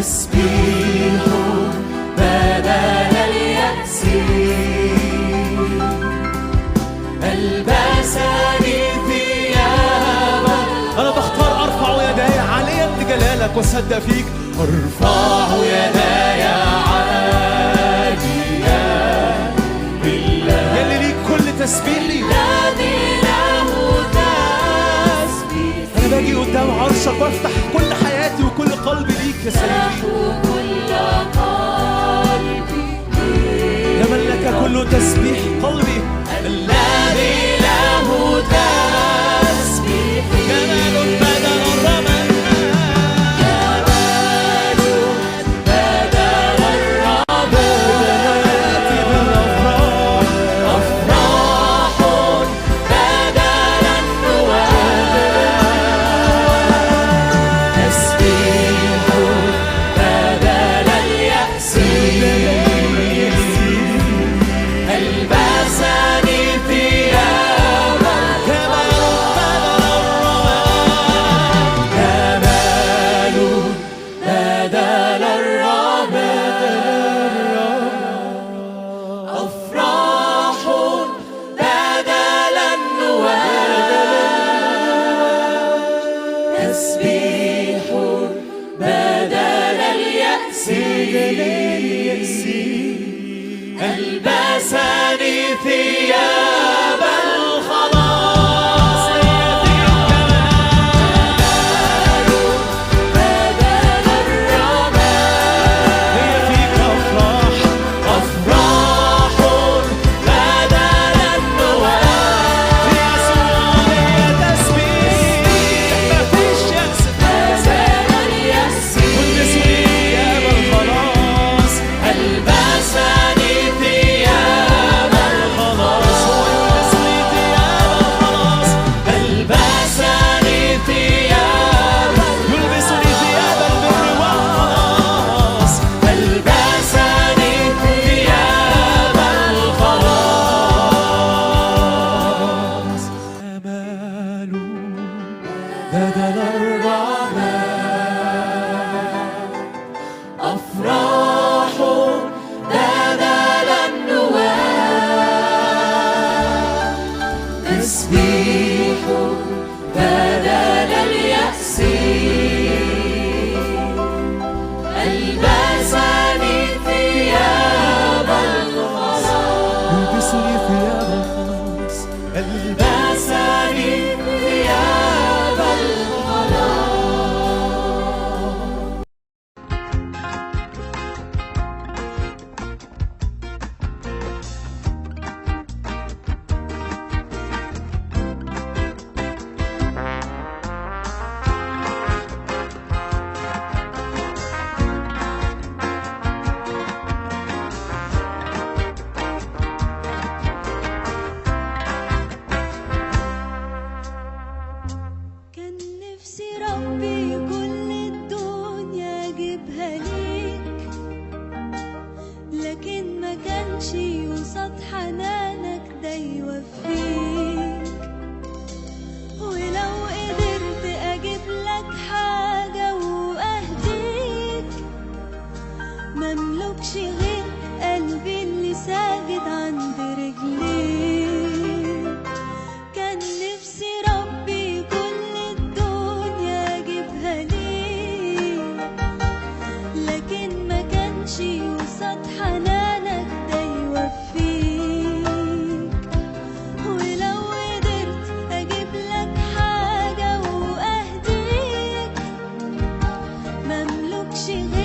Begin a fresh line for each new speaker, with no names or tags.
تسبيح بدل اليأس ألبسني ثيابا.
أنا بختار أرفع يداي عاليا لجلالك وأصدق فيك.
أرفع يداي عاليا بالله
يلي ليك كل تسبيح لي.
الذي له تسبيح.
أنا باجي قدام عرشك وافتح كل حياتي وكل قلبي ليك يا سيدي.
كل قلبي
يا من لك كل تسبيح قلبي.
الذي له تسبيح.
جمال بدل الرمل.
جمال بدل الرمل. أفراح بدل النوال. تسبيح بدل اليأس. ألبسني ثيابا.
جمال بدل الرمل.
جمال بدل الرمل. أفراح بدل النوال. تسبيح بدل اليأس. ألبسني ثياب الخلاص. جمال بدل الرمل.
هي فيك أفراح.
أفراح بدل النوال.
في يسوع هي تسبيح. مفيش يأس.
بدل اليأس.
والبسني ثياب الخلاص.
ألبسني ثياب الخلاص.
والبسني ثياب الخلاص.
ألبسني ثياب
يلبسني ثياب البر والخلاص.
ألبسني ثياب الخلاص.
جمال بدل
أفراح بدل النوال. تسبيح بدل اليأس. ألبسني ثياب الخلاص.
يلبسني ثياب الخلاص.
ألبسني ثياب الخلاص.
كان نفسي ربي كل الدنيا اجيبها ليك، لكن ما كانش يوصد حنانك ده يوفيك. ولو قدرت اجيب لك حاجة واهديك، مملكش غير قلبي اللي ساجد عند رجليك. كان نفسي ربي كل الدنيا اجيبها ليك، لكن ما كانش يوصد حنانك ده يوفيك. ولو قدرت اجيب لك حاجة واهديك، مملكش غير